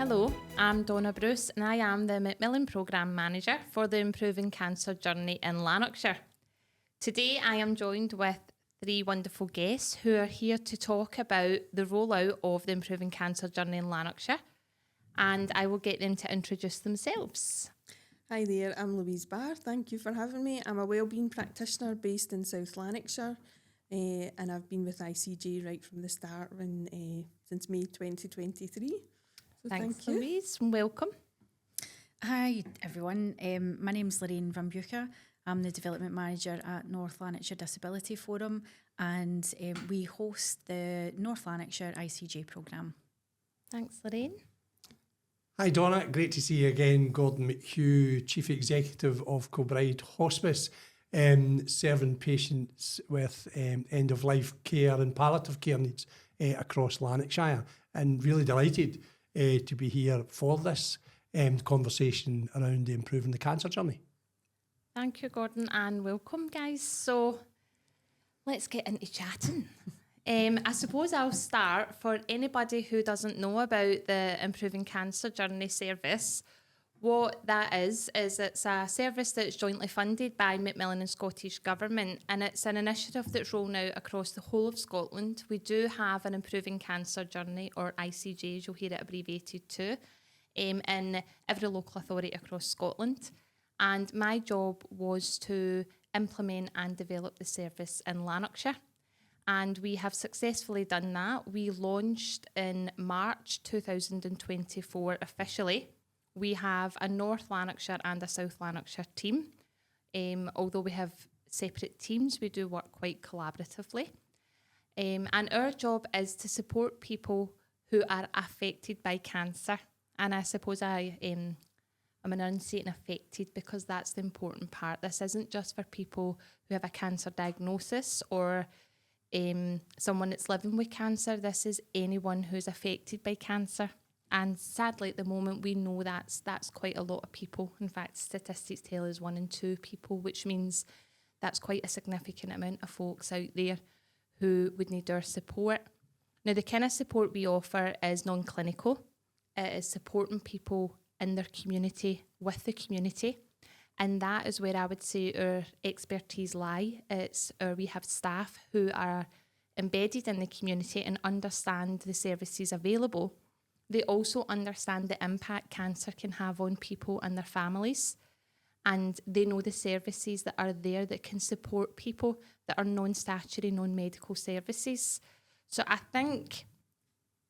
Hello, I'm Donna Bruce and I am the Macmillan Programme Manager for the Improving Cancer Journey in Lanarkshire. Today I am joined with three wonderful guests who are here to talk about the rollout of the Improving Cancer Journey in Lanarkshire, and I will get them to introduce themselves. Hi there, I'm Louise Barr. Thank you for having me. I'm a wellbeing practitioner based in South Lanarkshire, and I've been with ICJ right from the start since May 2023. So Thanks, thank you. Louise, and welcome. Hi everyone, my name's Lorraine Van Bucher. I'm the Development Manager at North Lanarkshire Disability Forum, and we host the North Lanarkshire ICJ programme. Thanks, Lorraine. Hi Donna, great to see you again. Gordon McHugh, Chief Executive of Kilbride Hospice, serving patients with end-of-life care and palliative care needs across Lanarkshire, and really delighted to be here for this conversation around improving the cancer journey. Thank you, Gordon, and welcome, guys. So let's get into chatting. I suppose I'll start. For anybody who doesn't know about the Improving Cancer Journey service, what that is it's a service that's jointly funded by Macmillan and Scottish Government, and it's an initiative that's rolling out across the whole of Scotland. We do have an Improving Cancer Journey, or ICJ, as you'll hear it abbreviated to, in every local authority across Scotland. And my job was to implement and develop the service in Lanarkshire. And we have successfully done that. We launched in March 2024 officially. We have a North Lanarkshire and a South Lanarkshire team. Although we have separate teams, we do work quite collaboratively. And our job is to support people who are affected by cancer. And I suppose I'm enunciating affected because that's the important part. This isn't just for people who have a cancer diagnosis or someone that's living with cancer. This is anyone who's affected by cancer. And sadly, at the moment, we know that's quite a lot of people. In fact, statistics tell us 1 in 2 people, which means that's quite a significant amount of folks out there who would need our support. Now, the kind of support we offer is non-clinical. It is supporting people in their community, with the community. And that is where I would say our expertise lie. We have staff who are embedded in the community and understand the services available. They also understand the impact cancer can have on people and their families. And they know the services that are there that can support people that are non-statutory, non-medical services. So I think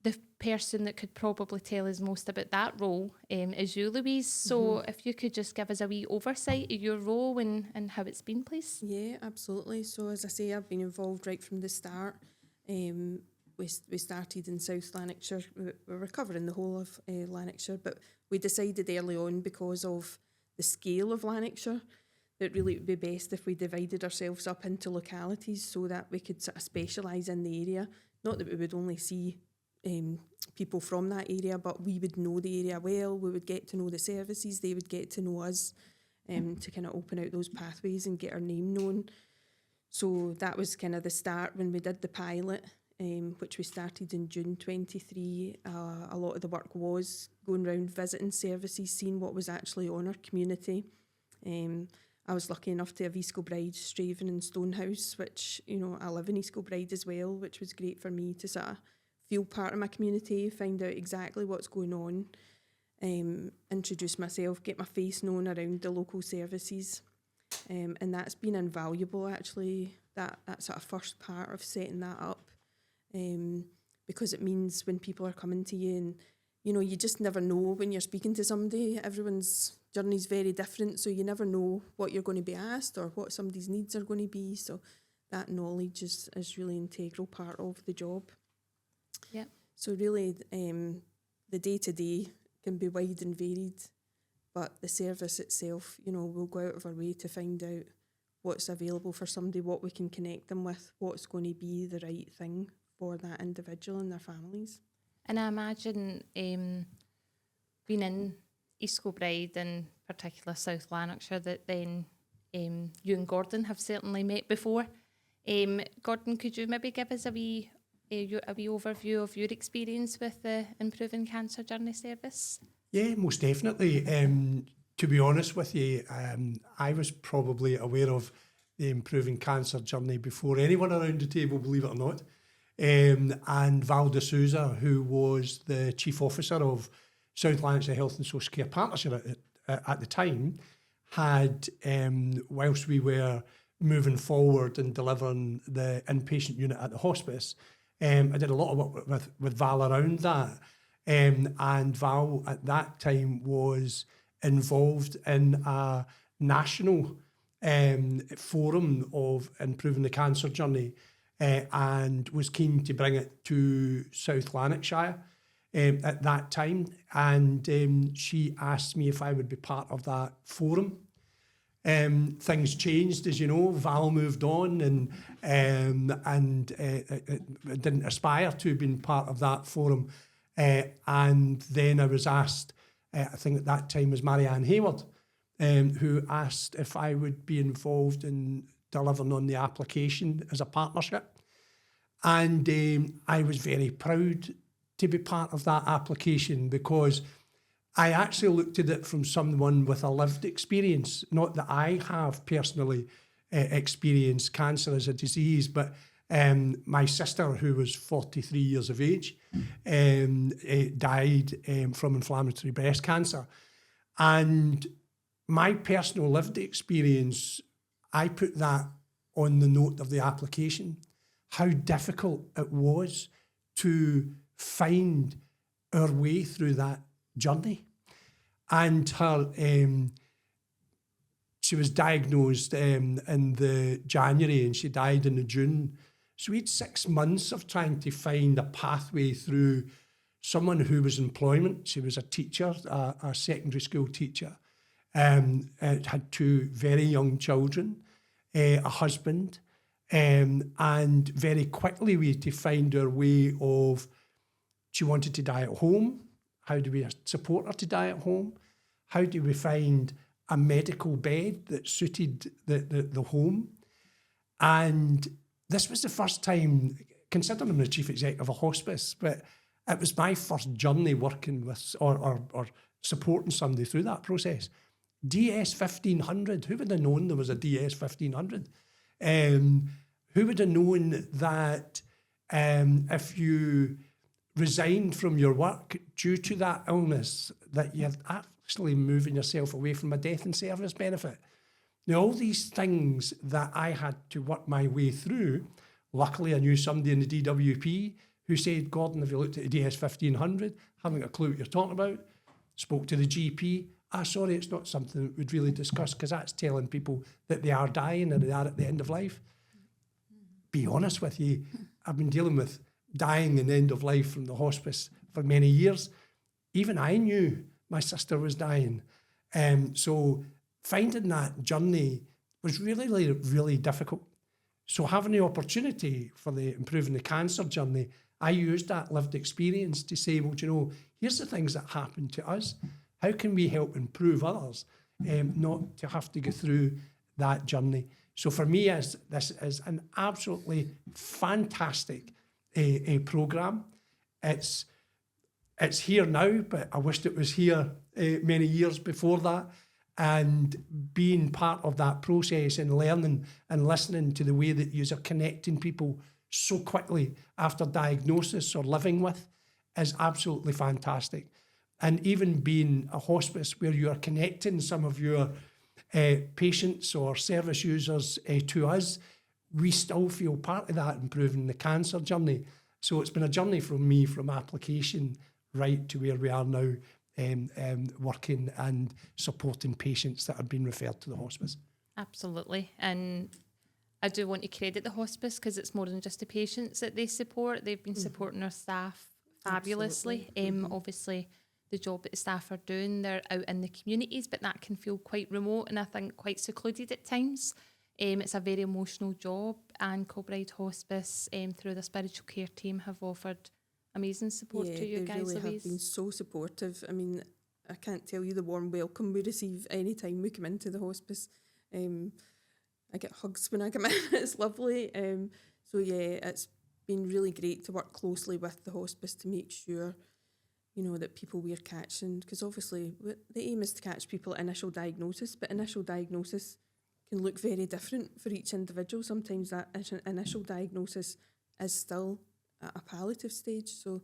the person that could probably tell us most about that role is you, Louise. So if you could just give us a wee oversight of your role and how it's been, please. Yeah, absolutely. So as I say, I've been involved right from the start. We started in South Lanarkshire. We were covering the whole of Lanarkshire, but we decided early on, because of the scale of Lanarkshire, that really it would be best if we divided ourselves up into localities so that we could sort of specialise in the area. Not that we would only see people from that area, but we would know the area well. We would get to know the services. They would get to know us to kind of open out those pathways and get our name known. So that was kind of the start when we did the pilot, which we started in June 23. A lot of the work was going around visiting services, seeing what was actually on our community. I was lucky enough to have East Kilbride, Straven and Stonehouse, which, I live in East Kilbride as well, which was great for me to sort of feel part of my community, find out exactly what's going on, introduce myself, get my face known around the local services. And that's been invaluable, actually, that sort of first part of setting that up. Because it means when people are coming to you and, you just never know when you're speaking to somebody. Everyone's journey is very different, so you never know what you're going to be asked or what somebody's needs are going to be. So that knowledge is really an integral part of the job. Yeah. So really, the day-to-day can be wide and varied, but the service itself, we'll go out of our way to find out what's available for somebody, what we can connect them with, what's going to be the right thing for that individual and their families. And I imagine being in East Kilbride, in particular South Lanarkshire, that then you and Gordon have certainly met before. Gordon, could you maybe give us a wee a wee overview of your experience with the Improving Cancer Journey service? Yeah, most definitely. To be honest with you, I was probably aware of the Improving Cancer Journey before anyone around the table, believe it or not. And Val D'Souza, who was the Chief Officer of South Lanarkshire Health and Social Care Partnership at the time, had, whilst we were moving forward and delivering the inpatient unit at the hospice, I did a lot of work with Val around that. And Val at that time was involved in a national forum of improving the cancer journey and was keen to bring it to South Lanarkshire at that time. And she asked me if I would be part of that forum. Things changed, as you know. Val moved on and didn't aspire to being part of that forum. And then I was asked, I think at that time was Marianne Hayward, who asked if I would be involved in delivering on the application as a partnership. And I was very proud to be part of that application because I actually looked at it from someone with a lived experience. Not that I have personally experienced cancer as a disease, but my sister, who was 43 years of age, died from inflammatory breast cancer. And my personal lived experience, I put that on the note of the application, how difficult it was to find our way through that journey. And her, she was diagnosed in the January and she died in the June. So we had 6 months of trying to find a pathway through someone who was in employment. She was a teacher, a secondary school teacher, had 2 very young children, a husband, and very quickly we had to find our way of, she wanted to die at home. How do we support her to die at home? How do we find a medical bed that suited the home? And this was the first time, considering I'm the chief executive of a hospice, but it was my first journey working with or supporting somebody through that process. DS 1500, who would have known there was a DS 1500? Who would have known that if you resigned from your work due to that illness, that you're actually moving yourself away from a death in service benefit? Now, all these things that I had to work my way through, luckily I knew somebody in the DWP who said, Gordon, have you looked at the DS 1500? Haven't got a clue what you're talking about. Spoke to the GP. Sorry, it's not something that we'd really discuss because that's telling people that they are dying and they are at the end of life. Be honest with you, I've been dealing with dying and end of life from the hospice for many years. Even I knew my sister was dying. So finding that journey was really, really difficult. So having the opportunity for the Improving the Cancer Journey, I used that lived experience to say, well, you know, here's the things that happened to us. How can we help improve others, not to have to go through that journey? So for me, this is an absolutely fantastic programme. It's here now, but I wished it was here many years before that. And being part of that process and learning and listening to the way that you are connecting people so quickly after diagnosis or living with is absolutely fantastic. And even being a hospice where you are connecting some of your patients or service users to us, we still feel part of that Improving the Cancer Journey. So it's been a journey from me from application right to where we are now, working and supporting patients that have been referred to the hospice. Absolutely. And I do want to credit the hospice because it's more than just the patients that they support. They've been supporting our staff fabulously. Obviously, the job that the staff are doing, they're out in the communities, but that can feel quite remote and I think quite secluded at times. It's a very emotional job, and Kilbride Hospice, through the spiritual care team, have offered amazing support to you guys, Louise. They really have been so supportive. I mean, I can't tell you the warm welcome we receive any time we come into the hospice. I get hugs when I come in. It's lovely. So yeah, it's been really great to work closely with the hospice to make sure, you know, that people we're catching, because obviously the aim is to catch people at initial diagnosis, but initial diagnosis can look very different for each individual. Sometimes that initial diagnosis is still at a palliative stage, so,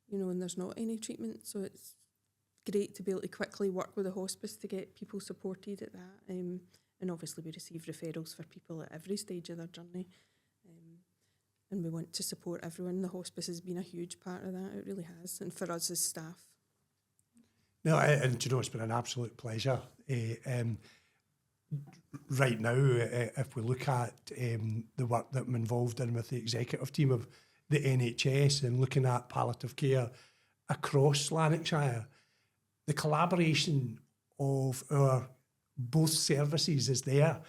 you know, and there's not any treatment, so it's great to be able to quickly work with the hospice to get people supported at that. And obviously we receive referrals for people at every stage of their journey. And we want to support everyone. The hospice has been a huge part of that, it really has, and for us as staff. No, and you know, it's been an absolute pleasure. Right now, if we look at the work that I'm involved in with the executive team of the NHS and looking at palliative care across Lanarkshire, the collaboration of our both services is there,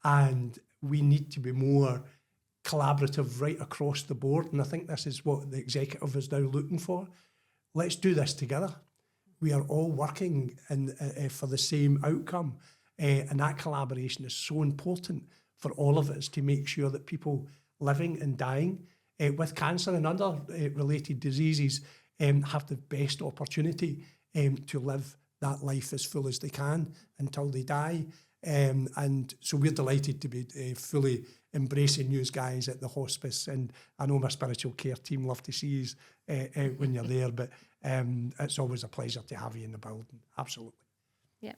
and we need to be more collaborative right across the board, and I think this is what the executive is now looking for. Let's do this together. We are all working for the same outcome, and that collaboration is so important for all of us to make sure that people living and dying with cancer and other related diseases have the best opportunity to live that life as full as they can until they die. And so we're delighted to be fully embracing you guys at the hospice, and I know my spiritual care team love to see you when you're there, but it's always a pleasure to have you in the building. Absolutely. Yeah.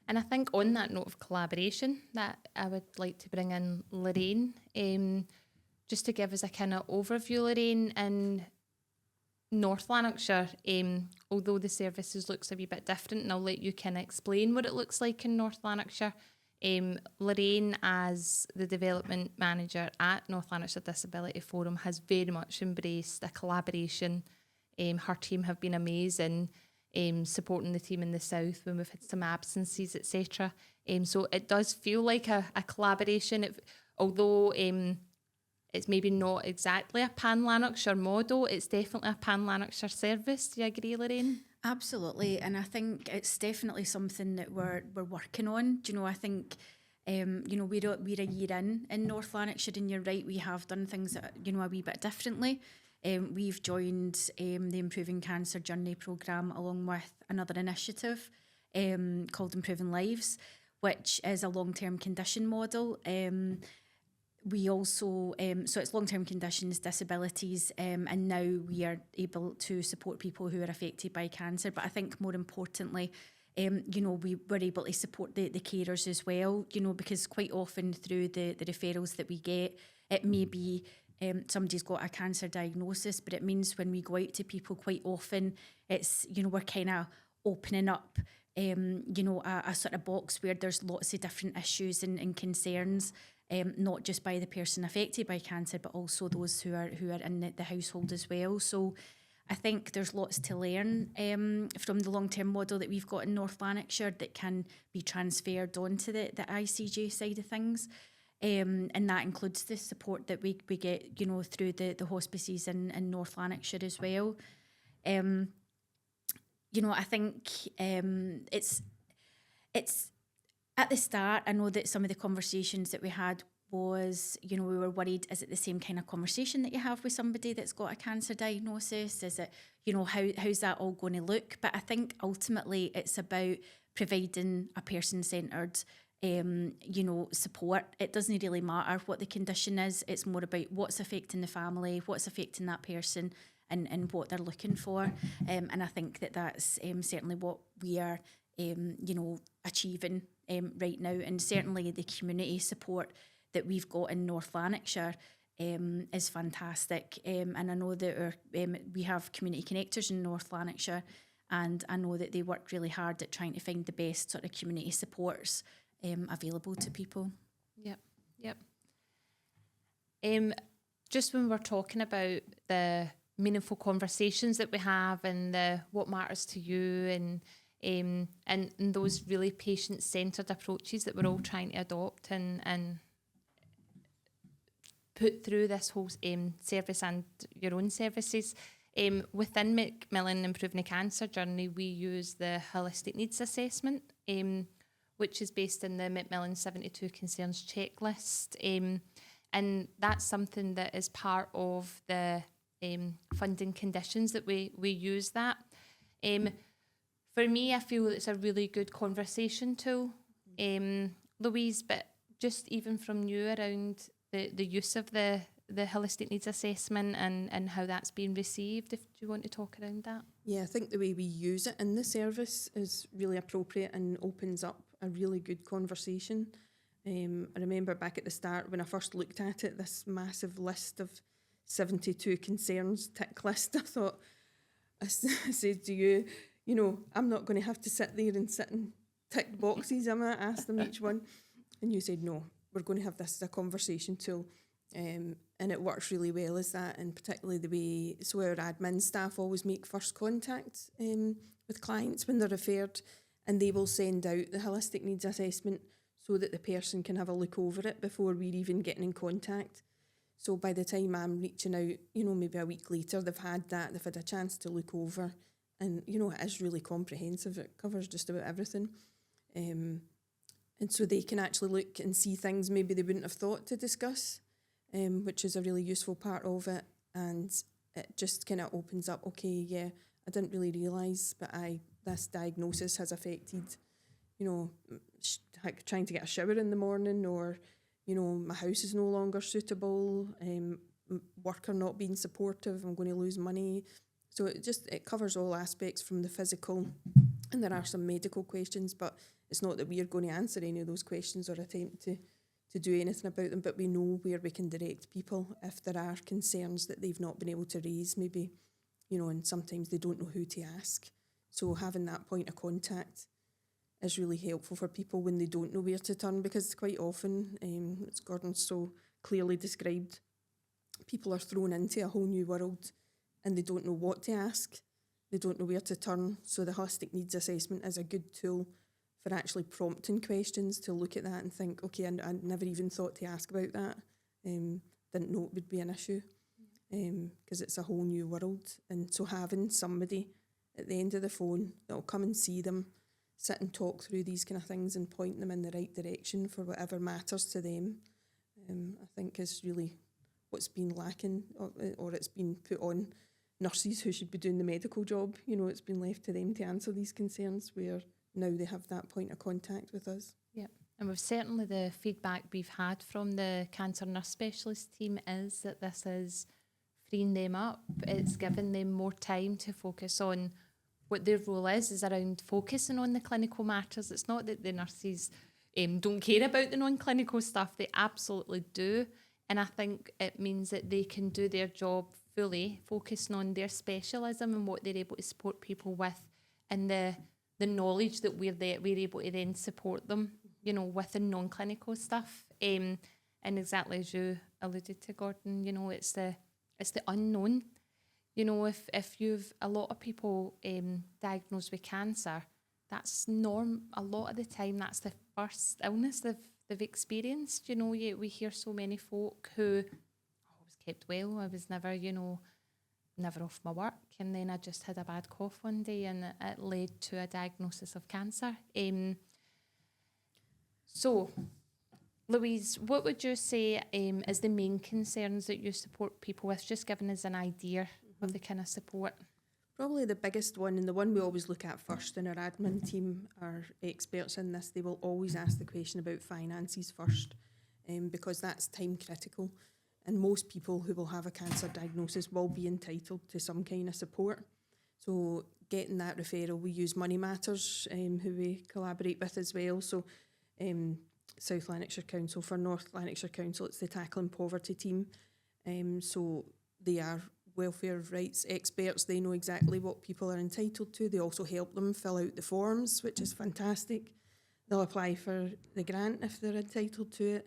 And I think on that note of collaboration, that I would like to bring in Lorraine, just to give us a kind of overview, Lorraine, in North Lanarkshire, although the services looks a wee bit different, and I'll let you kind of explain what it looks like in North Lanarkshire. Lorraine, as the development manager at North Lanarkshire Disability Forum, has very much embraced a collaboration. Her team have been amazing, supporting the team in the south when we've had some absences, etc. So it does feel like a collaboration, although it's maybe not exactly a pan-Lanarkshire model, it's definitely a pan-Lanarkshire service. Do you agree, Lorraine? Absolutely, and I think it's definitely something that we're working on. Do you know, I think, you know, we're a year in North Lanarkshire, and you're right, we have done things that, you know, a wee bit differently. We've joined the Improving Cancer Journey programme along with another initiative called Improving Lives, which is a long-term condition model. We also, so it's long-term conditions, disabilities, and now we are able to support people who are affected by cancer. But I think more importantly, you know, we were able to support the carers as well, you know, because quite often through the referrals that we get, it may be somebody's got a cancer diagnosis, but it means when we go out to people quite often, it's, you know, we're kind of opening up, you know, a sort of box where there's lots of different issues and concerns. Not just by the person affected by cancer, but also those who are in the household as well. So I think there's lots to learn from the long-term model that we've got in North Lanarkshire that can be transferred onto the ICJ side of things. And that includes the support that we get, you know, through the hospices in North Lanarkshire as well. You know, I think it's at the start, I know that some of the conversations that we had was, you know, we were worried, is it the same kind of conversation that you have with somebody that's got a cancer diagnosis? Is it, you know, how's that all going to look? But I think ultimately it's about providing a person-centred, you know, support. It doesn't really matter what the condition is. It's more about what's affecting the family, what's affecting that person, and what they're looking for. And I think that's certainly what we are, you know, achieving right now, and certainly the community support that we've got in North Lanarkshire is fantastic. And I know that we have community connectors in North Lanarkshire, and I know that they work really hard at trying to find the best sort of community supports available to people. Yep. Just when we're talking about the meaningful conversations that we have and what matters to you, and those really patient-centred approaches that we're all trying to adopt and put through this whole service and your own services. Within Macmillan Improving the Cancer Journey, we use the Holistic Needs Assessment, which is based in the Macmillan 72 Concerns checklist. And that's something that is part of the funding conditions that we use that. For me, I feel it's a really good conversation tool, Louise, but just even from you around the use of the holistic needs assessment and how that's being received, if you want to talk around that. Yeah, I think the way we use it in the service is really appropriate and opens up a really good conversation. I remember back at the start when I first looked at it, this massive list of 72 concerns, tick list, I said to you, I'm not going to have to sit there and tick boxes. I'm going to ask them each one. And you said, no, we're going to have this as a conversation tool. And it works really well as that, and particularly the way, so our admin staff always make first contact with clients when they're referred, and they will send out the holistic needs assessment so that the person can have a look over it before we're even getting in contact. So by the time I'm reaching out, maybe a week later, they've had a chance to look over, and, it is really comprehensive. It covers just about everything. And so they can actually look and see things maybe they wouldn't have thought to discuss, which is a really useful part of it. And it just kind of opens up, okay, yeah, I didn't really realise, but this diagnosis has affected, trying to get a shower in the morning, or, my house is no longer suitable, work are not being supportive, I'm going to lose money. So it covers all aspects from the physical, and there are some medical questions, but it's not that we are going to answer any of those questions or attempt to do anything about them, but we know where we can direct people if there are concerns that they've not been able to raise, maybe, and sometimes they don't know who to ask. So having that point of contact is really helpful for people when they don't know where to turn, because quite often, as Gordon so clearly described, people are thrown into a whole new world and they don't know what to ask, they don't know where to turn. So the holistic needs assessment is a good tool for actually prompting questions to look at that and think, okay, I never even thought to ask about that, didn't know it would be an issue, because it's a whole new world. And so having somebody at the end of the phone that will come and see them, sit and talk through these kind of things and point them in the right direction for whatever matters to them, I think is really what's been lacking, or it's been put on nurses who should be doing the medical job. It's been left to them to answer these concerns, where now they have that point of contact with us. Yeah, and we've certainly, the feedback we've had from the cancer nurse specialist team is that this is freeing them up. It's giving them more time to focus on what their role is around focusing on the clinical matters. It's not that the nurses don't care about the non-clinical stuff. They absolutely do. And I think it means that they can do their job fully, focusing on their specialism and what they're able to support people with, and the knowledge that we're able to then support them, with the non-clinical stuff. And exactly as you alluded to, Gordon, it's the unknown. If you've a lot of people diagnosed with cancer, that's a lot of the time that's the first illness they've experienced. We hear so many folk who, I was kept well, I was never, never off my work, and then I just had a bad cough one day and it led to a diagnosis of cancer. So, Louise, what would you say is the main concerns that you support people with, just giving us an idea of the kind of support? Probably the biggest one, and the one we always look at first, and our admin team are experts in this, they will always ask the question about finances first, because that's time critical. And most people who will have a cancer diagnosis will be entitled to some kind of support. So getting that referral, we use Money Matters, who we collaborate with as well. So South Lanarkshire Council, for North Lanarkshire Council, it's the Tackling Poverty team. So they are welfare rights experts. They know exactly what people are entitled to. They also help them fill out the forms, which is fantastic. They'll apply for the grant if they're entitled to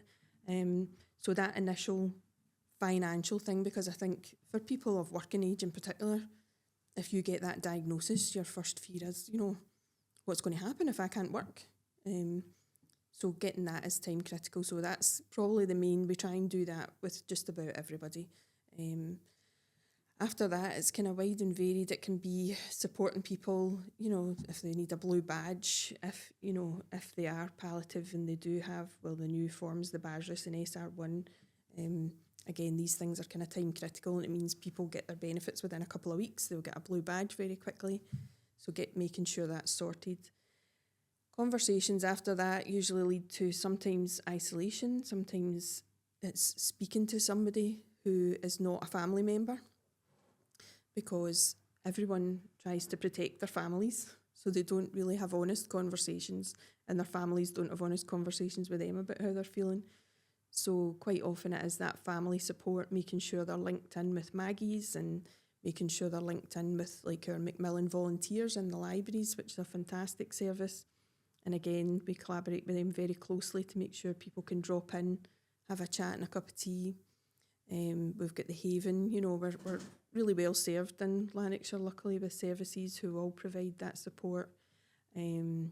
it. So that initial financial thing, because I think for people of working age in particular, if you get that diagnosis, your first fear is, what's going to happen if I can't work? So getting that is time critical. So that's probably the main. We try and do that with just about everybody. After that, it's kind of wide and varied. It can be supporting people, if they need a blue badge, if they are palliative and they do have, the new forms, the badgeless and SR1, Again, these things are kind of time critical, and it means people get their benefits within a couple of weeks. They'll get a blue badge very quickly. So making sure that's sorted. Conversations after that usually lead to sometimes isolation, sometimes it's speaking to somebody who is not a family member, because everyone tries to protect their families, so they don't really have honest conversations, and their families don't have honest conversations with them about how they're feeling. So quite often it is that family support, making sure they're linked in with Maggie's and making sure they're linked in with like our Macmillan volunteers in the libraries, which is a fantastic service. And again, we collaborate with them very closely to make sure people can drop in, have a chat and a cup of tea. We've got the Haven, we're really well served in Lanarkshire, luckily, with services who all provide that support. And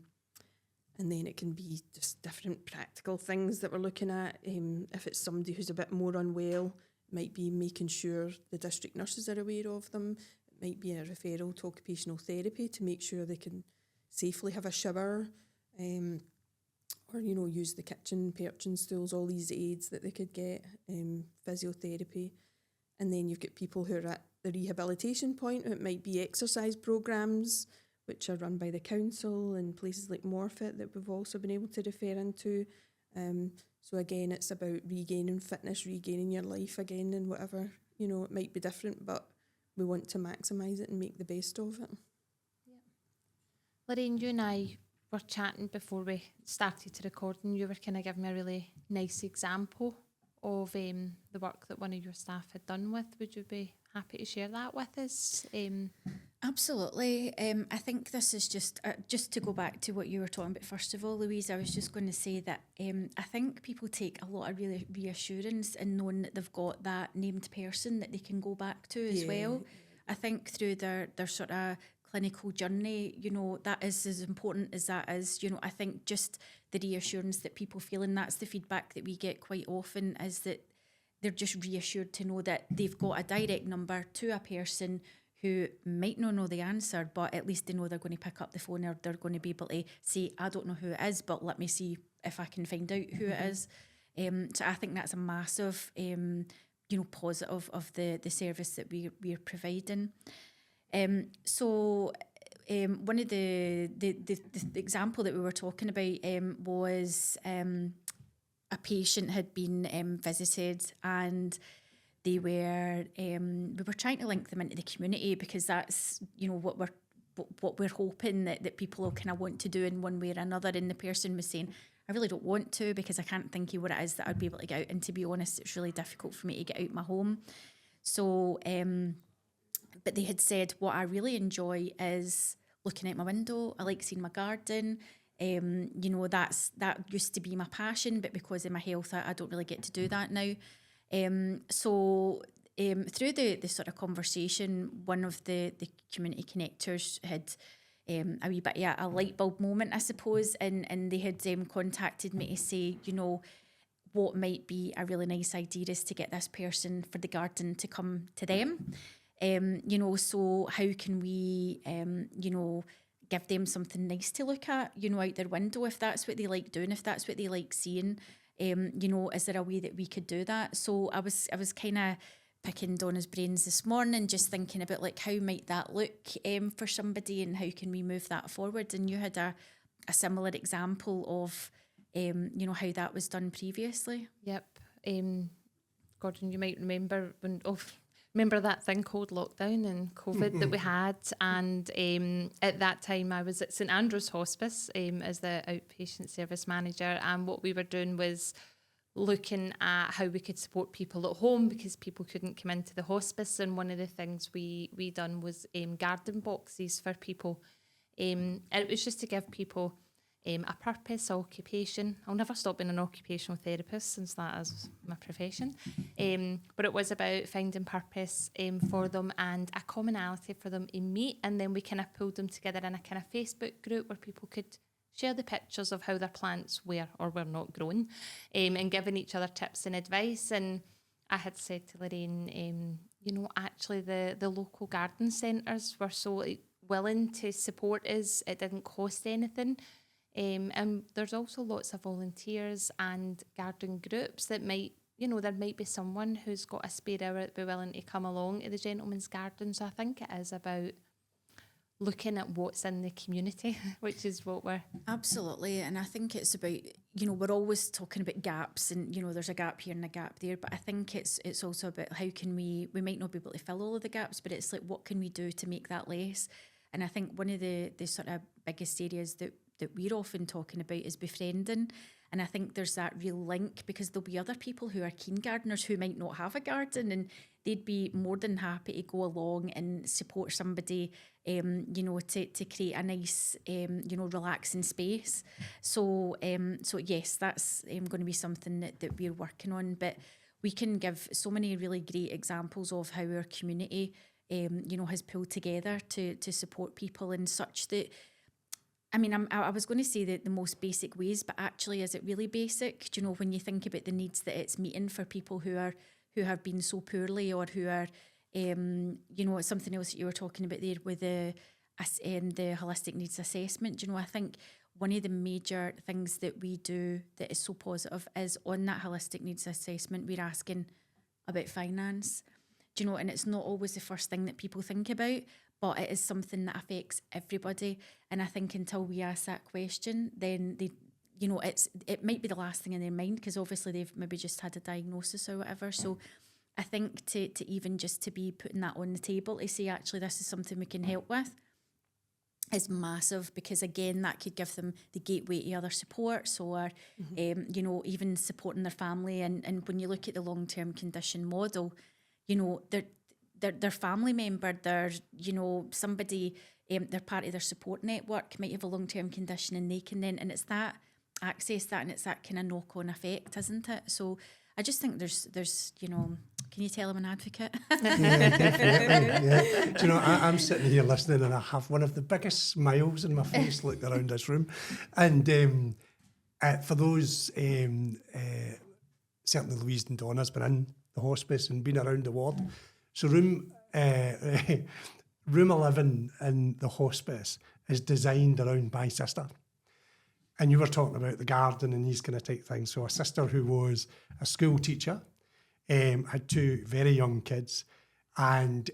then it can be just different practical things that we're looking at. If it's somebody who's a bit more unwell, it might be making sure the district nurses are aware of them. It might be a referral to occupational therapy to make sure they can safely have a shower, or use the kitchen, perching stools, all these aids that they could get, physiotherapy. And then you've got people who are at the rehabilitation point. It might be exercise programmes, which are run by the council and places like Morphett that we've also been able to refer into. So again, it's about regaining fitness, regaining your life again, and whatever, it might be different, but we want to maximise it and make the best of it. Yeah. Lorraine, you and I were chatting before we started to record, and you were kind of giving me a really nice example of the work that one of your staff had done with. Would you be happy to share that with us? Absolutely. I think this is just to go back to what you were talking about first of all, Louise. I was just going to say that I think people take a lot of really reassurance in knowing that they've got that named person that they can go back to as well. I think through their sort of clinical journey, that is as important as that is. I think just the reassurance that people feel, and that's the feedback that we get quite often, is that they're just reassured to know that they've got a direct number to a person who might not know the answer, but at least they know they're going to pick up the phone, or they're going to be able to say, I don't know who it is, but let me see if I can find out who it is. So I think that's a massive, positive of the service that we're providing. One of the example that we were talking about was a patient had been visited, and they were we were trying to link them into the community, because that's what we're hoping that people will kind of want to do in one way or another. And the person was saying, I really don't want to, because I can't think of what it is that I'd be able to get out, and to be honest, it's really difficult for me to get out my home. So but they had said, what I really enjoy is looking out my window. I like seeing my garden. That used to be my passion, but because of my health, I don't really get to do that now. Through the sort of conversation, one of the community connectors had a wee bit of a light bulb moment, I suppose, and they had contacted me to say, what might be a really nice idea is to get this person for the garden to come to them. So how can we, give them something nice to look at, out their window, if that's what they like doing, if that's what they like seeing. Is there a way that we could do that? So I was kind of picking Donna's brains this morning, just thinking about like how might that look for somebody, and how can we move that forward. And you had a similar example of how that was done previously. Yep. Gordon, you might remember remember that thing called lockdown and COVID that we had, and at that time I was at St Andrew's Hospice as the outpatient service manager, and what we were doing was looking at how we could support people at home, because people couldn't come into the hospice. And one of the things we done was garden boxes for people, and it was just to give people a purpose, occupation. I'll never stop being an occupational therapist, since that is my profession. But it was about finding purpose for them, and a commonality for them to meet. And then we kind of pulled them together in a kind of Facebook group where people could share the pictures of how their plants were or were not growing, and giving each other tips and advice. And I had said to Lorraine, actually the local garden centres were so willing to support us. It didn't cost anything. And there's also lots of volunteers and garden groups that might, you know, there might be someone who's got a spare hour that'd be willing to come along to the gentleman's garden. So I think it is about looking at what's in the community, which is what we're... Absolutely, and I think it's about, you know, we're always talking about gaps, and, you know, there's a gap here and a gap there, but I think it's also about how can we might not be able to fill all of the gaps, but it's like, what can we do to make that less? And I think one of the sort of biggest areas that we're often talking about is befriending. And I think there's that real link, because there'll be other people who are keen gardeners who might not have a garden, and they'd be more than happy to go along and support somebody, you know, to create a nice, you know, relaxing space. So yes, that's going to be something that we're working on. But we can give so many really great examples of how our community, you know, has pulled together to support people in such that, I mean, I was going to say that the most basic ways, but actually, is it really basic? Do you know, when you think about the needs that it's meeting for people who have been so poorly, or who are, you know, it's something else that you were talking about there with the holistic needs assessment. Do you know, I think one of the major things that we do that is so positive is on that holistic needs assessment, we're asking about finance. Do you know, and it's not always the first thing that people think about, but it is something that affects everybody. And I think until we ask that question, then they, you know, it might be the last thing in their mind, because obviously they've maybe just had a diagnosis or whatever. So I think to even just to be putting that on the table to say, actually, this is something we can help with, is massive, because again, that could give them the gateway to other supports, or you know, even supporting their family. And when you look at the long-term condition model, you know, their family member, they're, you know, somebody, they're part of their support network, might have a long-term condition, and they can then, and it's that access that, and it's that kind of knock-on effect, isn't it? So I just think there's, you know, can you tell I'm an advocate? Yeah, definitely. Yeah. Do you know, I'm sitting here listening, and I have one of the biggest smiles in my face looking around this room. And for those, certainly Louise and Donna's been in the hospice and been around the ward. So room 11 in the hospice is designed around my sister. And you were talking about the garden and these kind of type things. So a sister who was a school teacher, had two very young kids. And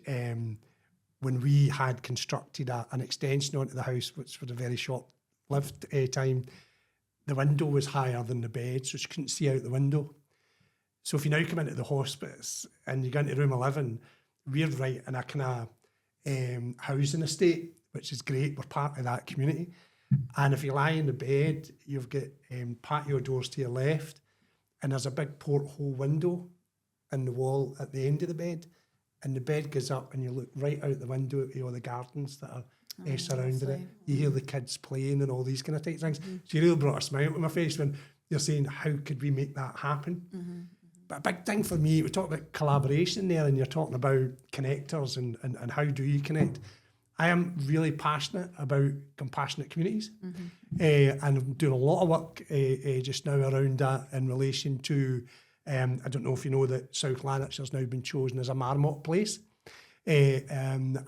when we had constructed an extension onto the house, which was a very short-lived time, the window was higher than the bed, so she couldn't see out the window. So if you now come into the hospice and you go into room 11, we're right in a kind of housing estate, which is great. We're part of that community. And if you lie in the bed, you've got patio doors to your left, and there's a big porthole window in the wall at the end of the bed. And the bed goes up and you look right out the window at all the gardens that are surrounding it. You hear the kids playing and all these kind of type things. So you really brought a smile to my face when you're saying, how could we make that happen? But a big thing for me, we talk about collaboration there, and you're talking about connectors and how do you connect. I am really passionate about compassionate communities, and I'm doing a lot of work just now around that in relation to, I don't know if you know that South Lanarkshire has now been chosen as a marmot place, and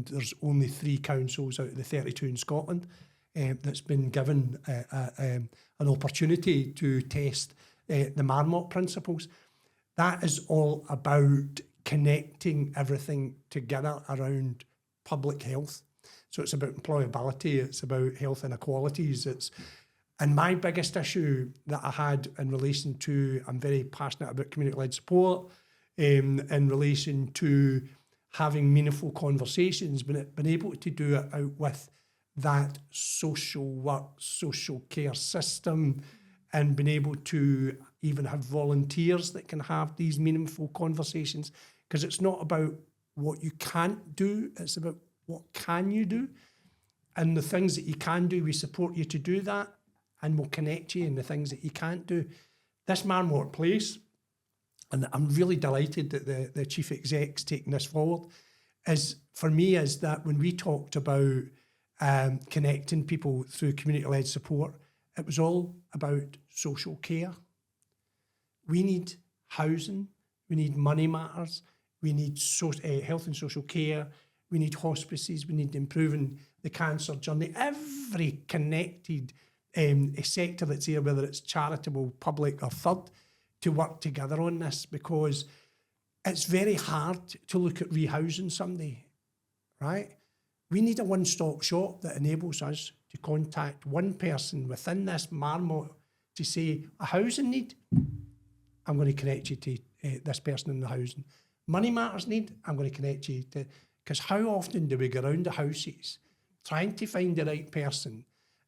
there's only 3 councils out of the 32 in Scotland that's been given an opportunity to test the marmot principles. That is all about connecting everything together around public health. So it's about employability, it's about health inequalities. And my biggest issue that I had in relation to, I'm very passionate about community-led support, in relation to having meaningful conversations, been able to do it out with that social work, social care system, and been able to even have volunteers that can have these meaningful conversations. Because it's not about what you can't do, it's about what can you do. And the things that you can do, we support you to do that, and we'll connect you in the things that you can't do. This Marmot Place, and I'm really delighted that the chief exec's taking this forward, is that when we talked about connecting people through community-led support, it was all about social care. We need housing, we need money matters, we need health and social care, we need hospices, we need improving the cancer journey. Every connected sector that's here, whether it's charitable, public or third, to work together on this, because it's very hard to look at rehousing somebody, right? We need a one-stop shop that enables us to contact one person within this marmot to say, a housing need, I'm going to connect you to this person in the housing. Money matters need, I'm going to connect you to... Because how often do we go around the houses trying to find the right person,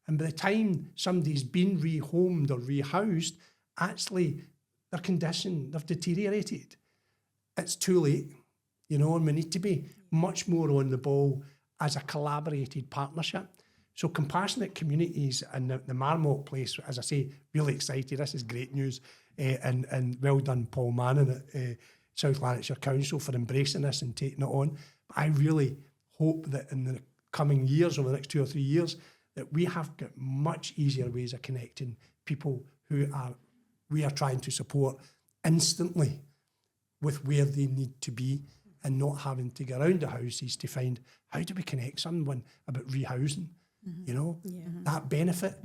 and by the time somebody's been rehomed or rehoused, actually their condition, they've deteriorated. It's too late, you know, and we need to be much more on the ball as a collaborated partnership. So Compassionate Communities and the Marmot Place, as I say, really excited. This is great news. And well done, Paul Manning at South Lanarkshire Council for embracing this and taking it on. But I really hope that in the coming years, over the next 2 or 3 years, that we have got much easier ways of connecting people who we are trying to support instantly with where they need to be, and not having to go around the houses to find, how do we connect someone about rehousing, you know, that benefit,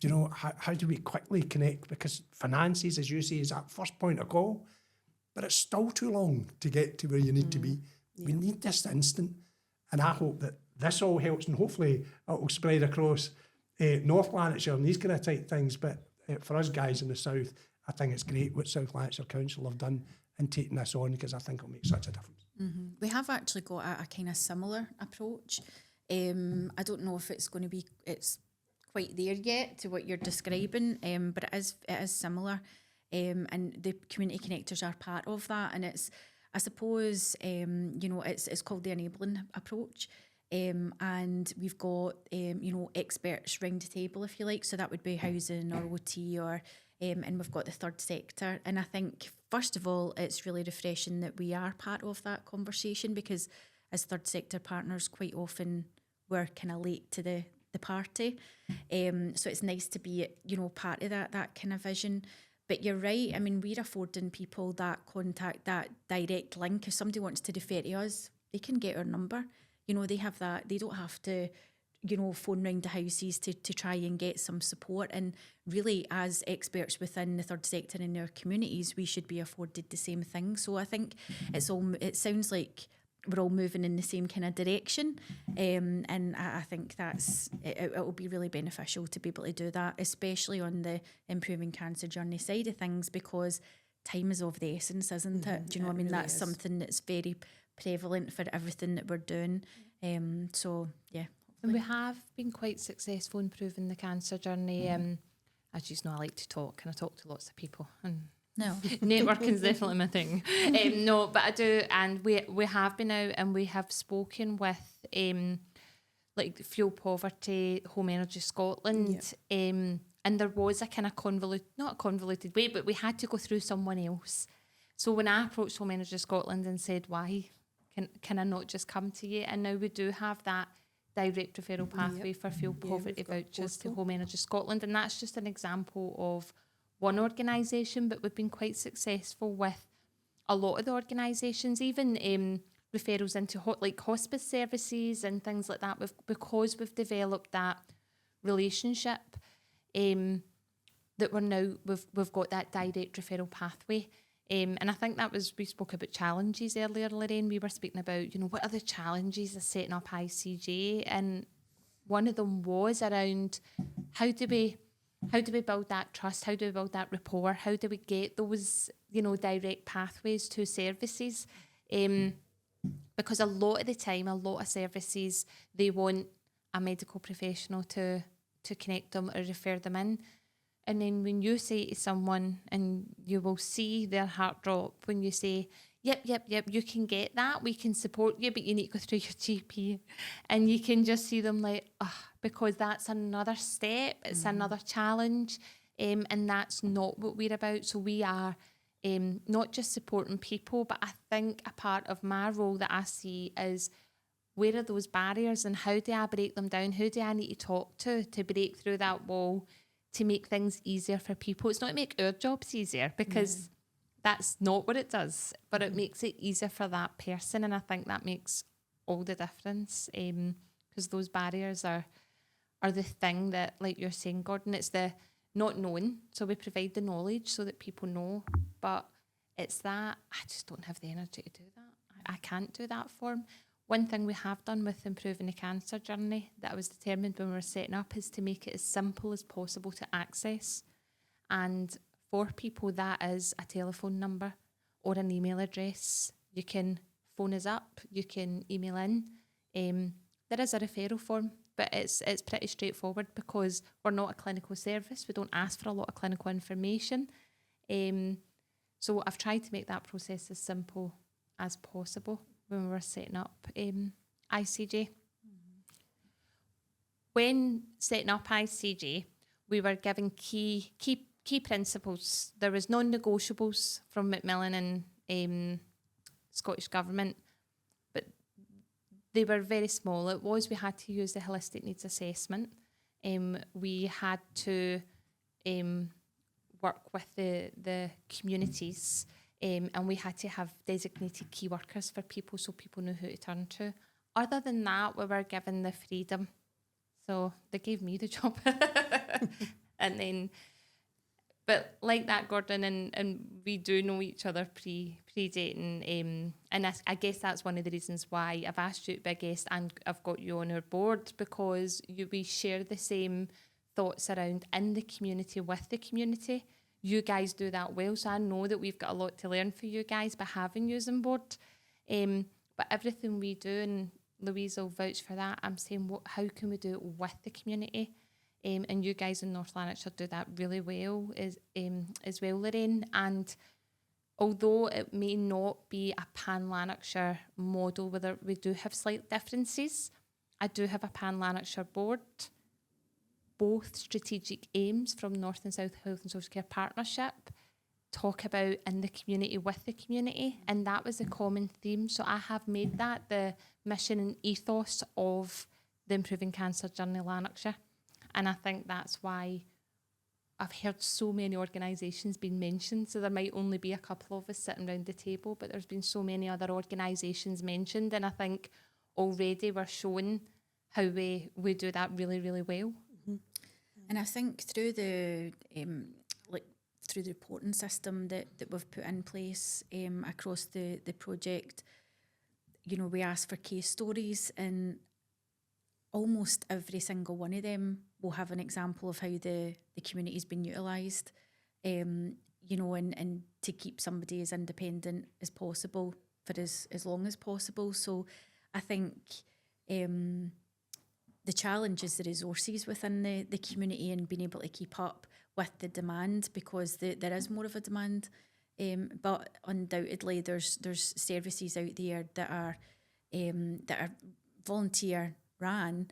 you know, how do we quickly connect, because finances, as you say, is that first point of call, but it's still too long to get to where you need to be. We need this instant, and I hope that this all helps, and hopefully it will spread across North Lanarkshire and these kind of type things, but for us guys in the south, I think it's great what South Lanarkshire Council have done and taking this on, because I think it'll make such a difference. We have actually got a kind of similar approach. I don't know if it's quite there yet to what you're describing, but it is similar, and the community connectors are part of that, and it's, I suppose, you know, it's called the enabling approach. And we've got, you know, experts round the table, if you like. So that would be housing or OT, or and we've got the third sector. And I think, first of all, it's really refreshing that we are part of that conversation, because as third sector partners, quite often we're kind of late to the party. So it's nice to be, you know, part of that kind of vision. But you're right. I mean, we're affording people that contact, that direct link. If somebody wants to refer to us, they can get our number. You know, they have that. They don't have to, you know, phone round the houses to try and get some support. And really, as experts within the third sector in our communities, we should be afforded the same thing. So I think it sounds like we're all moving in the same kind of direction. And I think it will be really beneficial to be able to do that, especially on the improving cancer journey side of things, because time is of the essence, isn't it? Do you know what I mean? Really That's is. something that's very prevalent for everything that we're doing. So, yeah. And we have been quite successful in improving the cancer journey. As you know, I like to talk, and I talk to lots of people, and No. networking is definitely my thing. No, but I do, and we have been out and we have spoken with like Fuel Poverty, Home Energy Scotland, and there was a kind of not a convoluted way, but we had to go through someone else. So when I approached Home Energy Scotland and said, why can I not just come to you? And now we do have that direct referral pathway for fuel poverty vouchers to Home Energy Scotland, and that's just an example of one organisation, but we've been quite successful with a lot of the organisations, even referrals into hospice services and things like that, because we've developed that relationship, that we've got that direct referral pathway. And I think we spoke about challenges earlier, Lorraine. We were speaking about, you know, what are the challenges of setting up ICJ? And one of them was around how do we build that trust? How do we build that rapport? How do we get those, you know, direct pathways to services? Because a lot of the time, a lot of services, they want a medical professional to connect them or refer them in. And then when you say to someone, and you will see their heart drop when you say, yep, you can get that, we can support you, but you need to go through your GP. And you can just see them like, because that's another step, it's another challenge, and that's not what we're about. So we are not just supporting people, but I think a part of my role that I see is, where are those barriers and how do I break them down? Who do I need to talk to break through that wall, to make things easier for people? It's not to make our jobs easier, because that's not what it does, but it makes it easier for that person. And I think that makes all the difference, because those barriers are the thing that, like you're saying, Gordon, it's the not knowing. So we provide the knowledge so that people know. But it's that I just don't have the energy to do that. I can't do that form. One thing we have done with improving the cancer journey that I was determined when we were setting up is to make it as simple as possible to access. And for people, that is a telephone number or an email address. You can phone us up, you can email in. There is a referral form, but it's pretty straightforward because we're not a clinical service. We don't ask for a lot of clinical information. So I've tried to make that process as simple as possible when we were setting up ICJ. When setting up ICJ, we were given key principles. There was non-negotiables from Macmillan and Scottish Government, but they were very small. We had to use the holistic needs assessment. We had to work with the communities, and we had to have designated key workers for people so people knew who to turn to. Other than that, we were given the freedom. So they gave me the job. And then, but like that, Gordon, and we do know each other pre-dating. And I guess that's one of the reasons why I've asked you to be a guest and I've got you on our board, because we share the same thoughts around in the community with the community. You guys do that well, so I know that we've got a lot to learn for you guys by having you on board. But everything we do, and Louise will vouch for that, I'm saying, how can we do it with the community? And you guys in North Lanarkshire do that really well as well, Lorraine. And although it may not be a pan-Lanarkshire model, whether we do have slight differences, I do have a pan-Lanarkshire board. Both strategic aims from North and South Health and Social Care Partnership talk about in the community with the community, and that was a common theme. So I have made that the mission and ethos of the Improving Cancer Journey Lanarkshire. And I think that's why I've heard so many organisations being mentioned. So there might only be a couple of us sitting around the table, but there's been so many other organisations mentioned. And I think already we're showing how we do that really, really well. Mm-hmm. And I think through the through the reporting system that we've put in place across the project, we ask for case stories, and almost every single one of them will have an example of how the community's been utilised, and to keep somebody as independent as possible for as long as possible. So I think the challenge is the resources within the community and being able to keep up with the demand, because there is more of a demand. But undoubtedly there's services out there that are volunteer ran,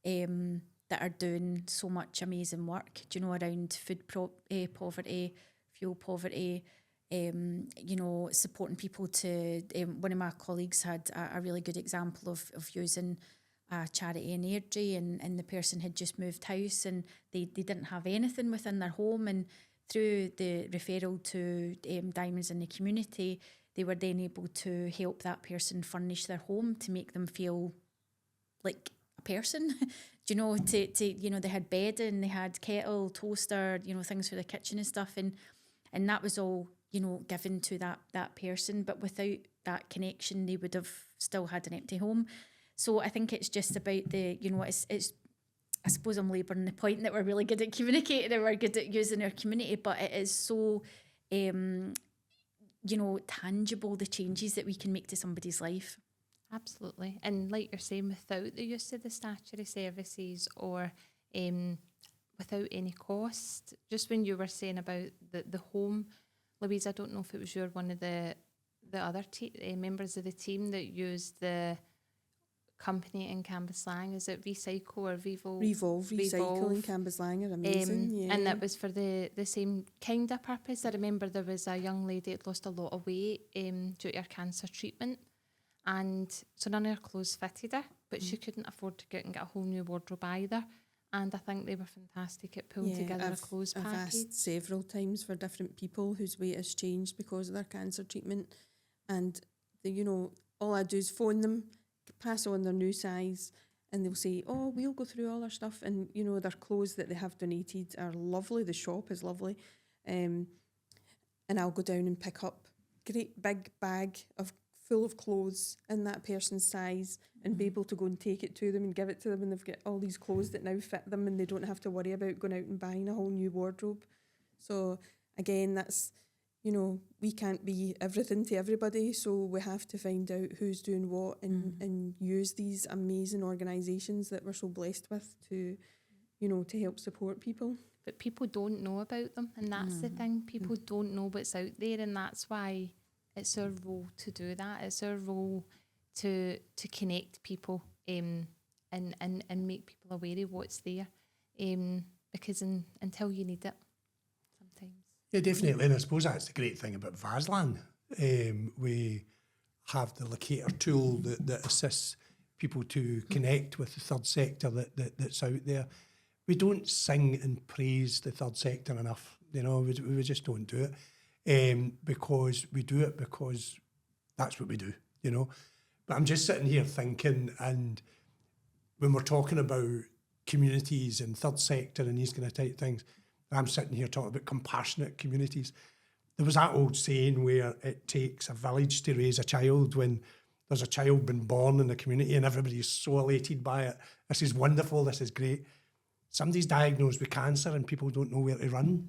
that are doing so much amazing work, around food poverty, fuel poverty, supporting people to, one of my colleagues had a really good example of using charity energy, and the person had just moved house and they didn't have anything within their home, and through the referral to Diamonds in the Community, they were then able to help that person furnish their home to make them feel like a person. They had bedding, they had kettle, toaster, things for the kitchen and stuff, and that was all given to that person. But without that connection, they would have still had an empty home. So I think it's just about it's I suppose I'm labouring the point that we're really good at communicating and we're good at using our community, but it is so tangible, the changes that we can make to somebody's life. Absolutely. And like you're saying, without the use of the statutory services or without any cost, just when you were saying about the home, Louise, I don't know if it was you or one of the other members of the team that used the company in Cambuslang. Is it Recycle or Revolve in Cambuslang are amazing. And that was for the same kind of purpose. I remember there was a young lady that lost a lot of weight due to her cancer treatment. And so none of her clothes fitted her, but she couldn't afford to go out and get a whole new wardrobe either. And I think they were fantastic at pulling together a clothes package. I've asked several times for different people whose weight has changed because of their cancer treatment. And, all I do is phone them, pass on their new size, and they'll say, oh, we'll go through all our stuff, and you know, their clothes that they have donated are lovely, the shop is lovely, and I'll go down and pick up great big bag full of clothes in that person's size and be able to go and take it to them and give it to them, and they've got all these clothes that now fit them and they don't have to worry about going out and buying a whole new wardrobe. So again, that's, you know, we can't be everything to everybody, so we have to find out who's doing what and use these amazing organisations that we're so blessed with to, you know, to help support people. But people don't know about them, and that's the thing. People don't know what's out there, and that's why it's our role to do that. It's our role to connect people and make people aware of what's there, because until you need it, sometimes. Yeah, definitely. And I suppose that's the great thing about VASLan. We have the locator tool that assists people to connect with the third sector that's out there. We don't sing and praise the third sector enough. You know, we just don't do it. Because we do it because that's what we do, you know. But I'm just sitting here thinking, and when we're talking about communities and third sector and these kind of type things, I'm sitting here talking about compassionate communities. There was that old saying where it takes a village to raise a child. When there's a child been born in the community and everybody's so elated by it, this is wonderful, this is great. Somebody's diagnosed with cancer and people don't know where to run.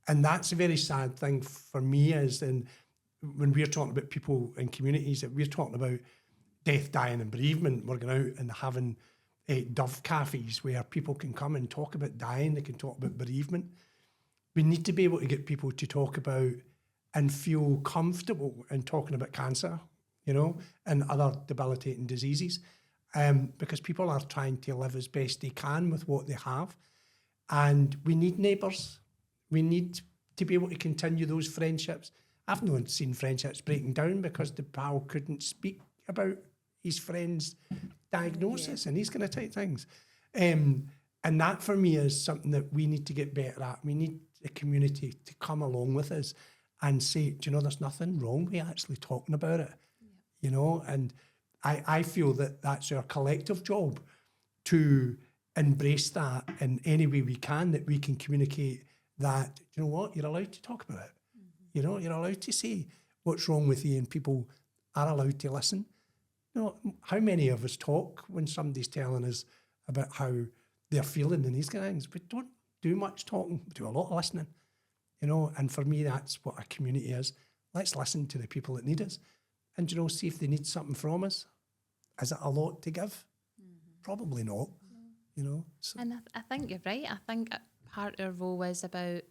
And that's a very sad thing for me, is when we're talking about people in communities, that we're talking about death, dying and bereavement. We're going out and having Dove cafes where people can come and talk about dying, they can talk about bereavement. We need to be able to get people to talk about and feel comfortable in talking about cancer, you know, and other debilitating diseases, because people are trying to live as best they can with what they have. And we need neighbours. We need to be able to continue those friendships. I've not seen friendships breaking down because the pal couldn't speak about his friend's diagnosis and these kind of type things. And that for me is something that we need to get better at. We need the community to come along with us and say, do you know, there's nothing wrong with actually talking about it, you know? And I feel that that's our collective job to embrace that in any way we can, that we can communicate that, you know what, you're allowed to talk about it. You know, you're allowed to say what's wrong with you and people are allowed to listen. You know, how many of us talk when somebody's telling us about how they're feeling and these kind of things? We don't do much talking, we do a lot of listening. You know, and for me, that's what a community is. Let's listen to the people that need us and, you know, see if they need something from us. Is it a lot to give? Probably not, you know. So. And I think you're right. I think part of our role is about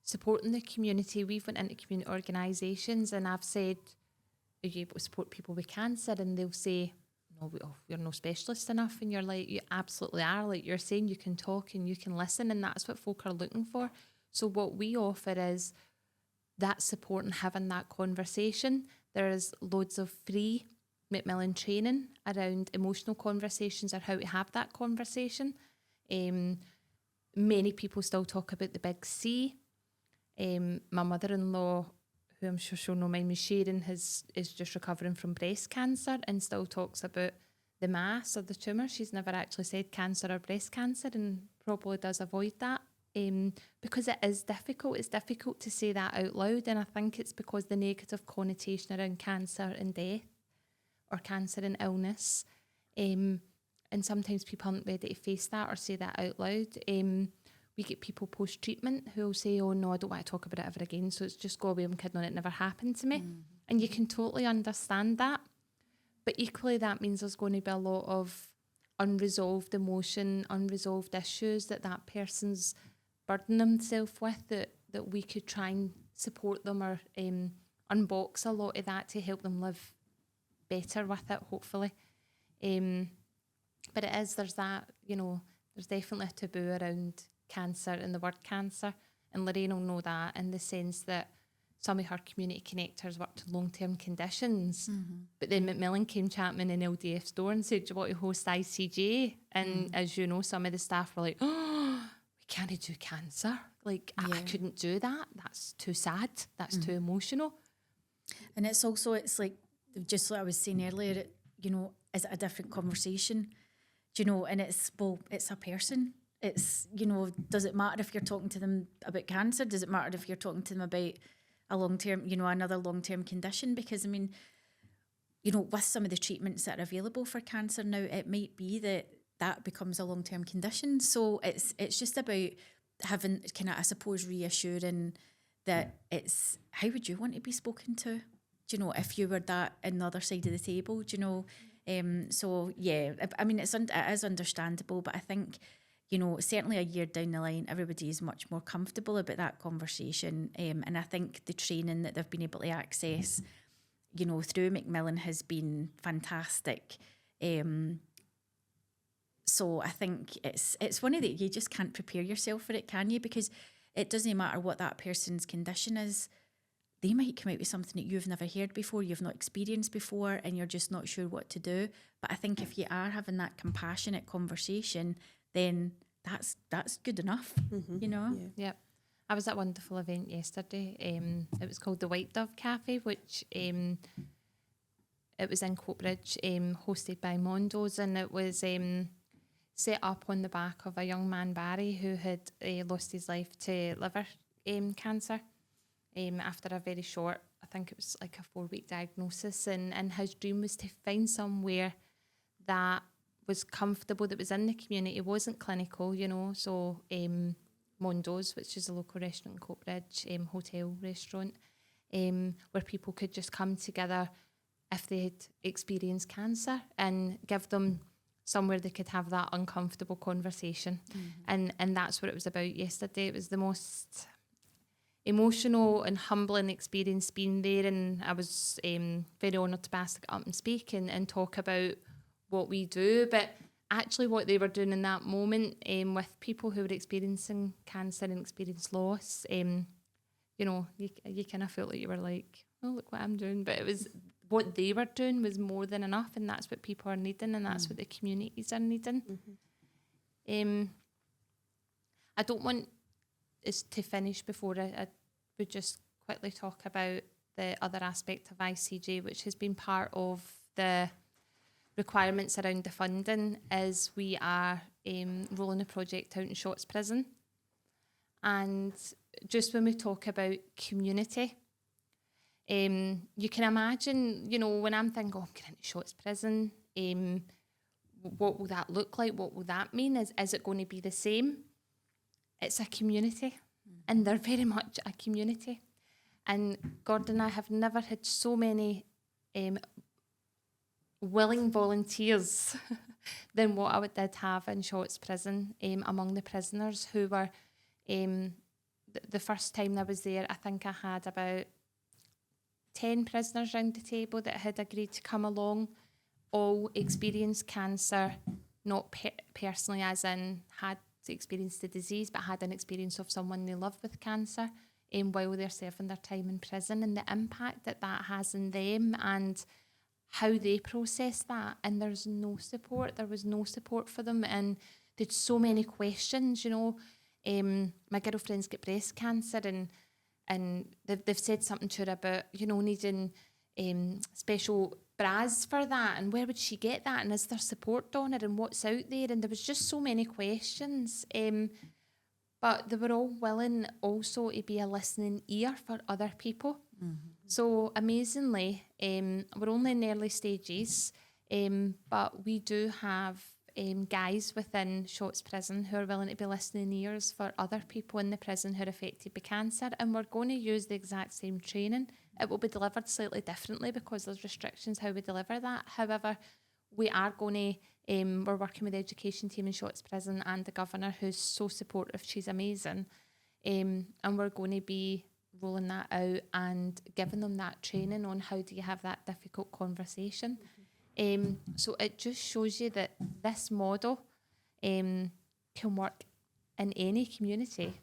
supporting the community. We've went into community organisations and I've said, are you able to support people with cancer? And they'll say, no, we're no specialist enough. And you're like, you absolutely are. Like you're saying, you can talk and you can listen, and that's what folk are looking for. So what we offer is that support and having that conversation. There is loads of free Macmillan training around emotional conversations or how to have that conversation. Many people still talk about the big C. My mother-in-law, who I'm sure she'll not mind me sharing, is just recovering from breast cancer and still talks about the mass or the tumour. She's never actually said cancer or breast cancer and probably does avoid that because it is difficult. It's difficult to say that out loud, and I think it's because the negative connotation around cancer and death or cancer and illness. And sometimes people aren't ready to face that or say that out loud. We get people post-treatment who will say, oh no, I don't want to talk about it ever again, so it's just go away, I'm kidding on it, never happened to me. And you can totally understand that. But equally that means there's going to be a lot of unresolved emotion, unresolved issues that person's burdening themselves with, that we could try and support them or unbox a lot of that to help them live better with it, hopefully. But there's that, you know, there's definitely a taboo around cancer and the word cancer, and Lorraine will know that in the sense that some of her community connectors worked in long-term conditions, but then Macmillan came chatting in NLDF's door and said, do you want to host ICJ? And as you know, some of the staff were like, oh, we can't do cancer. Like, I couldn't do that. That's too sad. That's too emotional. And it's like, just like I was saying earlier, you know, is it a different conversation? Do you know, and it's a person. It's, you know, does it matter if you're talking to them about cancer? Does it matter if you're talking to them about a long-term, you know, another long-term condition? Because, I mean, you know, with some of the treatments that are available for cancer now, it might be that becomes a long-term condition. So it's just about having kind of, I suppose, reassuring that it's, how would you want to be spoken to? Do you know, if you were that on the other side of the table, do you know? So, yeah, I mean, it is understandable, but I think, you know, certainly a year down the line, everybody is much more comfortable about that conversation. And I think the training that they've been able to access, you know, through Macmillan has been fantastic. So I think it's one of the, you just can't prepare yourself for it, can you? Because it doesn't matter what that person's condition is. They might come out with something that you've never heard before, you've not experienced before, and you're just not sure what to do. But I think if you are having that compassionate conversation, then that's good enough, you know? Yeah. I was at a wonderful event yesterday. It was called the White Dove Cafe, which it was in Kilbride, hosted by Mondo's, and it was set up on the back of a young man, Barry, who had lost his life to liver cancer after a very short, I think it was like a 4-week diagnosis, and his dream was to find somewhere that was comfortable, that was in the community, wasn't clinical, you know. So Mondo's, which is a local restaurant in Kilbride, hotel restaurant, where people could just come together if they had experienced cancer, and give them somewhere they could have that uncomfortable conversation. And that's what it was about yesterday. It was the most emotional and humbling experience being there, and I was very honoured to be asked to get up and speak and talk about what we do, but actually what they were doing in that moment with people who were experiencing cancer and experienced loss. You know, you kind of felt like you were like, oh, look what I'm doing, but it was what they were doing was more than enough, and that's what people are needing, and that's what the communities are needing. I don't want us to finish before I would just quickly talk about the other aspect of ICJ, which has been part of the requirements around the funding, is we are rolling a project out in Shotts Prison. And just when we talk about community, you can imagine, you know, when I'm thinking, oh, I'm going into Shotts Prison, what will that look like? What will that mean? Is it going to be the same? It's a community, and they're very much a community. And Gordon and I have never had so many willing volunteers than what I did have in Shotts Prison among the prisoners who were, the first time I was there, I think I had about 10 prisoners round the table that had agreed to come along, all experienced cancer, not personally as in had experienced the disease, but had an experience of someone they love with cancer while they're serving their time in prison, and the impact that has on them and how they process that. And there was no support for them, and they had so many questions, you know. My girlfriend's got breast cancer, and they've said something to her about, you know, needing special bras for that, and where would she get that, and is there support on it, and what's out there? And there was just so many questions, but they were all willing also to be a listening ear for other people. So amazingly, we're only in early stages, but we do have guys within Shotts Prison who are willing to be listening ears for other people in the prison who are affected by cancer, and we're going to use the exact same training. It will be delivered slightly differently because there's restrictions how we deliver that. However, we are going to, we're working with the education team in Shotts Prison and the governor, who's so supportive, she's amazing, and we're going to be rolling that out and giving them that training on how do you have that difficult conversation. So it just shows you that this model can work in any community.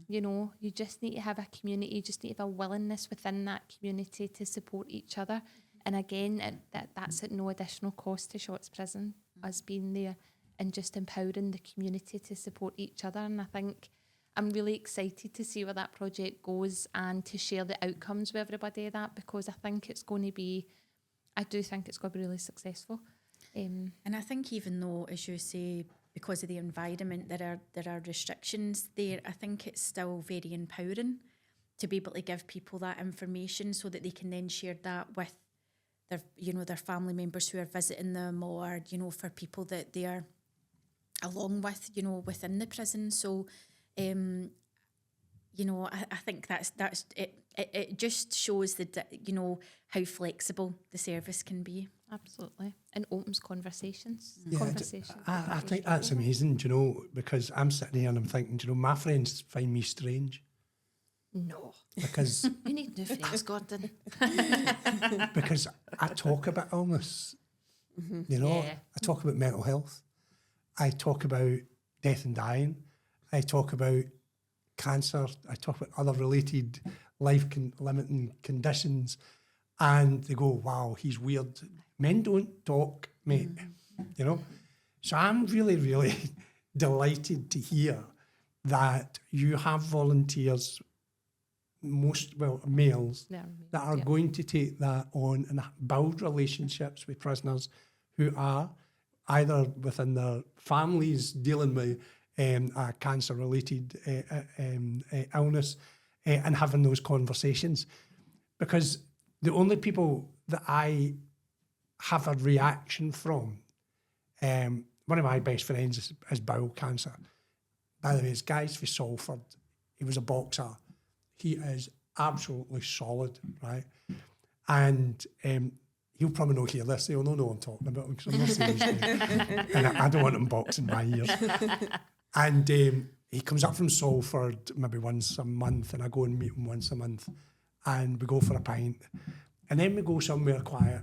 You know, you just need to have a community, you just need to have a willingness within that community to support each other. And again, that's at no additional cost to Shotts Prison, us being there and just empowering the community to support each other. And I think I'm really excited to see where that project goes and to share the outcomes with everybody of that, because I do think it's going to be really successful. And I think even though, as you say, because of the environment, there are restrictions there, I think it's still very empowering to be able to give people that information so that they can then share that with their family members who are visiting them, or, for people that they are along with, within the prison. So, I think that's it. It just shows how flexible the service can be. Absolutely. And opens conversations. Yeah, Conversations. I think that's amazing, because I'm sitting here and I'm thinking, my friends find me strange. No. Because You need new friends, Gordon. because I talk about illness, Yeah. I talk about mental health, I talk about death and dying, I talk about cancer, I talk about other related life-limiting conditions, and they go, wow, he's weird. Men don't talk, mate, So I'm really, really delighted to hear that you have volunteers, males, that are going to take that on and build relationships with prisoners who are either within their families dealing with a cancer-related illness and having those conversations. Because the only people that I have a reaction from, one of my best friends is bowel cancer. By the way, this guy's from Salford. He was a boxer. He is absolutely solid, right? And he'll probably not hear this. He'll not know what I'm talking about because I'm not saying his name. And I don't want him boxing my ears. And he comes up from Salford maybe once a month, and I go and meet him once a month, and we go for a pint. And then we go somewhere quiet,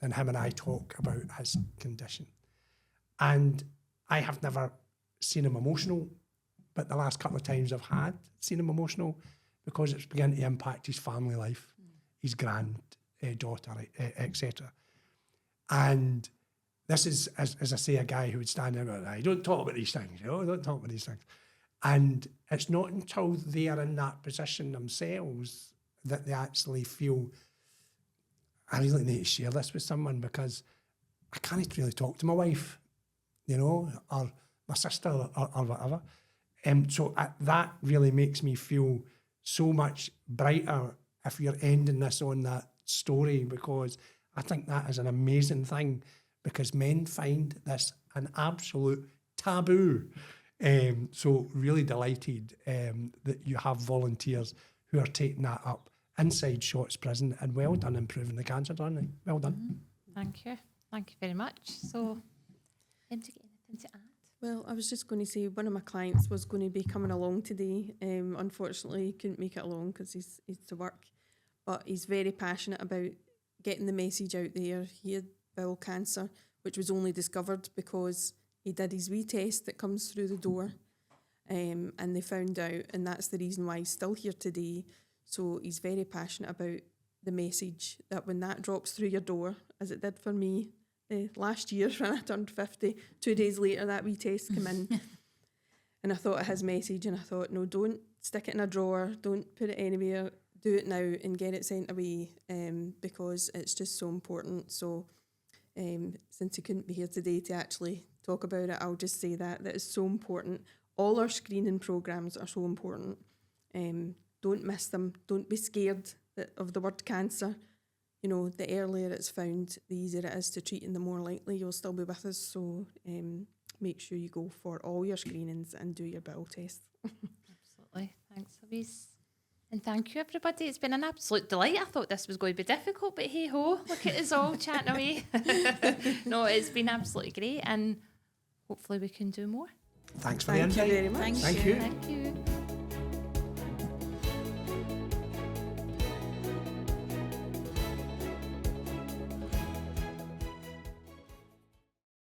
and him and I talk about his condition. And I have never seen him emotional, but the last couple of times I've seen him emotional, because it's begun to impact his family life, his granddaughter, etc. And this is, as I say, a guy who would stand there and go, "I don't talk about these things, don't talk about these things." And it's not until they are in that position themselves that they actually feel, I really need to share this with someone, because I can't really talk to my wife, or my sister or whatever. So that really makes me feel so much brighter if you're ending this on that story, because I think that is an amazing thing, because men find this an absolute taboo. So really delighted that you have volunteers who are taking that up inside Shotts Prison, and well done improving the cancer journey. Well done. Thank you. Thank you very much. So, do you get anything to add? Well, I was just going to say one of my clients was going to be coming along today. Unfortunately, he couldn't make it along because he's to work. But he's very passionate about getting the message out there. He had bowel cancer, which was only discovered because he did his wee test that comes through the door. And they found out, and that's the reason why he's still here today. So he's very passionate about the message that when that drops through your door, as it did for me, last year when I turned 50, 2 days later that wee test came in. And I thought of his message, and I thought, no, don't stick it in a drawer, don't put it anywhere, do it now and get it sent away, because it's just so important. So since he couldn't be here today to actually talk about it, I'll just say that is so important. All our screening programmes are so important. Don't miss them. Don't be scared of the word cancer. The earlier it's found, the easier it is to treat, and the more likely you'll still be with us. So make sure you go for all your screenings and do your bowel test. Absolutely. Thanks, Louise. And thank you, everybody. It's been an absolute delight. I thought this was going to be difficult, but hey-ho, look at us all chatting away. No, it's been absolutely great, and hopefully we can do more. Thanks for the invite. Thank you very much. Thank Thank you. you. Thank you.